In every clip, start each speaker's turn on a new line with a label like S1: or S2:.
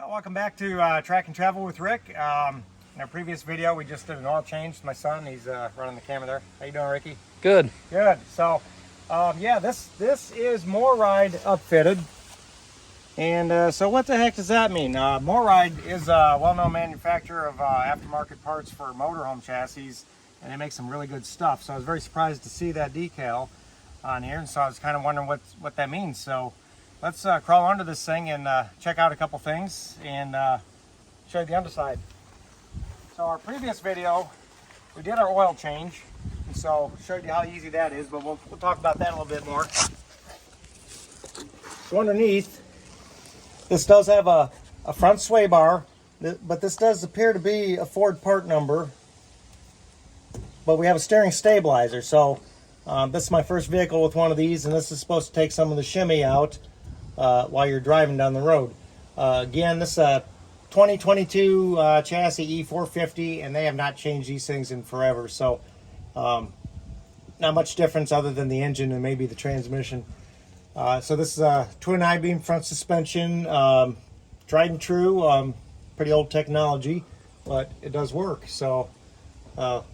S1: Well, welcome back to Track and Travel with Rick. In our previous video, we just did an oil change to my son. He's running the camera there. How you doing, Ricky?
S2: Good.
S1: Good. So, yeah, this is MORryde upfitted. And so what the heck does that mean? MORryde is a well-known manufacturer of aftermarket parts for motorhome chassis, and they make some really good stuff. So I was very surprised to see that decal on here, and so I was kind of wondering what that means. So let's crawl under this thing and check out a couple things and show you the underside. So our previous video, we did our oil change, and so showed you how easy that is, but we'll talk about that a little bit more. So underneath, this does have a front sway bar, but this does appear to be a Ford part number, but we have a steering stabilizer. So this is my first vehicle with one of these, and this is supposed to take some of the shimmy out while you're driving down the road. Again, this 2022 chassis E450, and they have not changed these things in forever, so not much difference other than the engine and maybe the transmission. So this is a twin I-beam front suspension, tried and true, pretty old technology, but it does work. So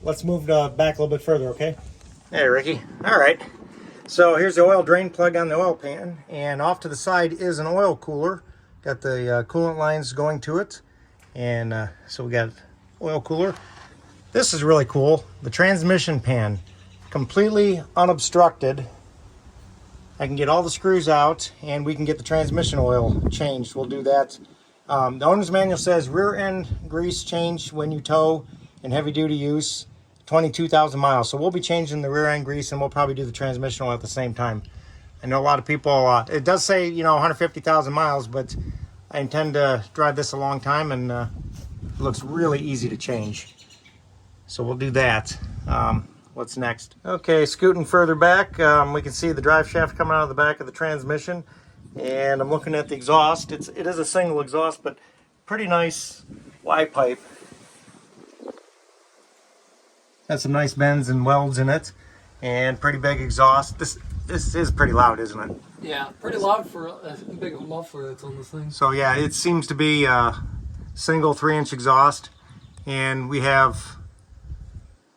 S1: let's move back a little bit further, okay? Hey, Ricky. All right. So here's the oil drain plug on the oil pan, and off to the side is an oil cooler. Got the coolant lines going to it, and so we got oil cooler. This is really cool. The transmission pan, completely unobstructed. I can get all the screws out, and we can get the transmission oil changed. We'll do that. The owner's manual says rear end grease change when you tow in heavy duty use, 22,000 miles. So we'll be changing the rear end grease, and we'll probably do the transmission oil at the same time. I know a lot of people, it does say, 150,000 miles, but I intend to drive this a long time, and it looks really easy to change. So we'll do that. What's next? Okay, scooting further back, we can see the drive shaft coming out of the back of the transmission, and I'm looking at the exhaust. It is a single exhaust, but pretty nice Y pipe. Has some nice bends and welds in it, and pretty big exhaust. This is pretty loud, isn't it?
S2: Yeah, pretty loud for a big muffler that's on this thing.
S1: So yeah, it seems to be a single 3-inch exhaust, and we have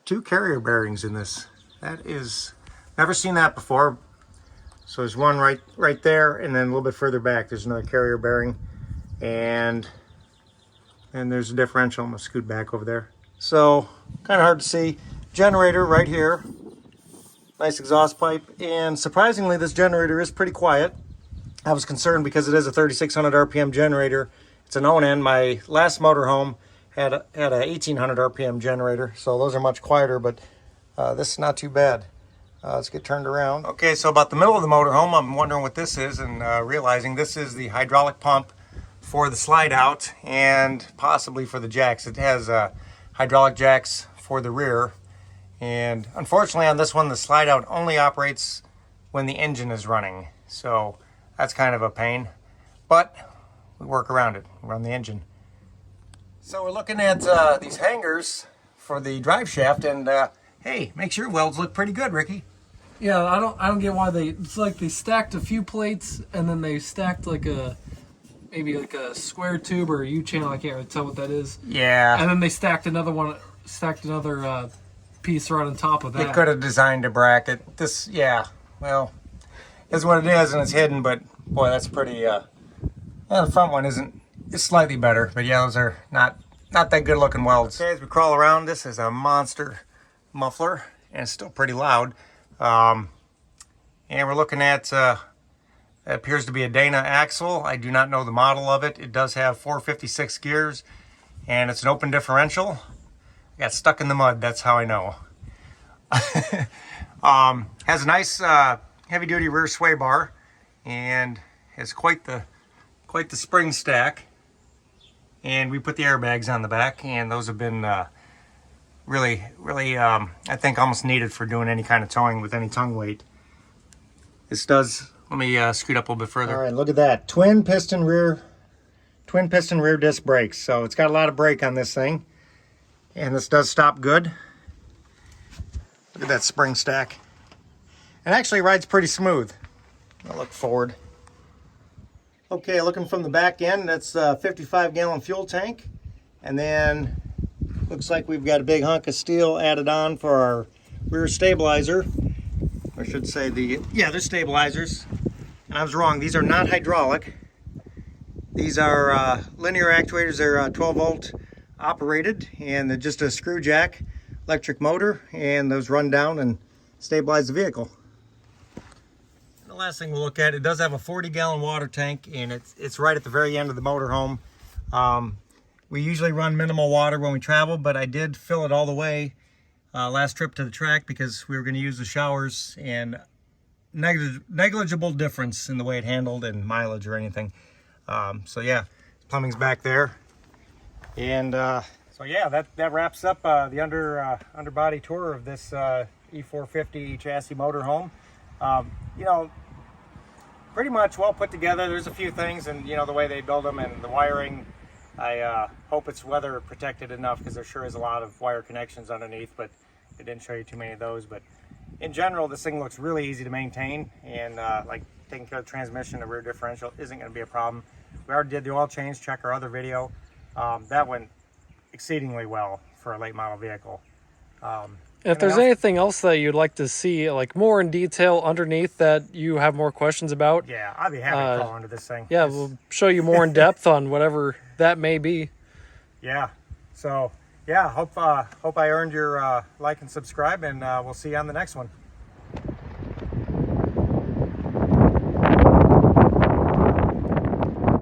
S1: 2 carrier bearings in this. That is, never seen that before. So there's one right there, and then a little bit further back there's another carrier bearing, and there's a differential. I'm gonna scoot back over there. So kind of hard to see. Generator right here. Nice exhaust pipe, and surprisingly this generator is pretty quiet. I was concerned because it is a 3600 RPM generator. It's an own-end. My last motorhome had a 1800 RPM generator, so those are much quieter, but this is not too bad. Let's get turned around. Okay, so about the middle of the motorhome, I'm wondering what this is, and realizing this is the hydraulic pump for the slide out and possibly for the jacks. It has hydraulic jacks for the rear, and unfortunately on this one the slide out only operates when the engine is running, so that's kind of a pain, but we work around it. We run the engine. So we're looking at these hangers for the drive shaft, and hey, makes your welds look pretty good, Ricky.
S2: Yeah, I don't get why it's like they stacked a few plates and then they stacked maybe like a square tube or a U-channel. I can't really tell what that is.
S1: Yeah.
S2: And then they stacked another piece right on top of that.
S1: They could have designed a bracket. This, yeah, well, is what it is, and it's hidden, but boy, that's pretty, the front one it's slightly better, but yeah, those are not that good looking welds. Okay, as we crawl around, this is a monster muffler, and it's still pretty loud. And we're looking at, it appears to be a Dana axle. I do not know the model of it. It does have 456 gears, and it's an open differential. I got stuck in the mud, that's how I know. Has a nice heavy-duty rear sway bar, and has quite the spring stack. And we put the airbags on the back, and those have been really, I think almost needed for doing any kind of towing with any tongue weight. This does, let me scoot up a little bit further. All right, look at that. Twin piston rear disc brakes. So it's got a lot of brake on this thing. And this does stop good. Look at that spring stack. It actually rides pretty smooth. I'll look forward. Okay, looking from the back end, that's a 55-gallon fuel tank. And then looks like we've got a big hunk of steel added on for our rear stabilizer. I should say they're stabilizers. And I was wrong, these are not hydraulic. These are linear actuators. They're 12 volt operated, and they're just a screw jack electric motor, and those run down and stabilize the vehicle. The last thing we'll look at, it does have a 40-gallon water tank, and it's right at the very end of the motorhome. We usually run minimal water when we travel, but I did fill it all the way last trip to the track because we were going to use the showers, and negligible difference in the way it handled and mileage or anything. So yeah, plumbing's back there. And so yeah, that wraps up the underbody tour of this E450 chassis motorhome. You know, pretty much well put together. There's a few things, and you know, the way they build them and the wiring, I hope it's weather protected enough, because there sure is a lot of wire connections underneath, but it didn't show you too many of those. But in general, this thing looks really easy to maintain, and like taking care of the transmission, the rear differential isn't going to be a problem. We already did the oil change. Check our other video. That went exceedingly well for a late model vehicle.
S2: If there's anything else that you'd like to see, like more in detail underneath that you have more questions about,
S1: yeah, I'd be happy to crawl under this thing.
S2: Yeah, we'll show you more in depth on whatever that may be.
S1: Yeah. So yeah, hope I earned your like and subscribe, and we'll see you on the next one.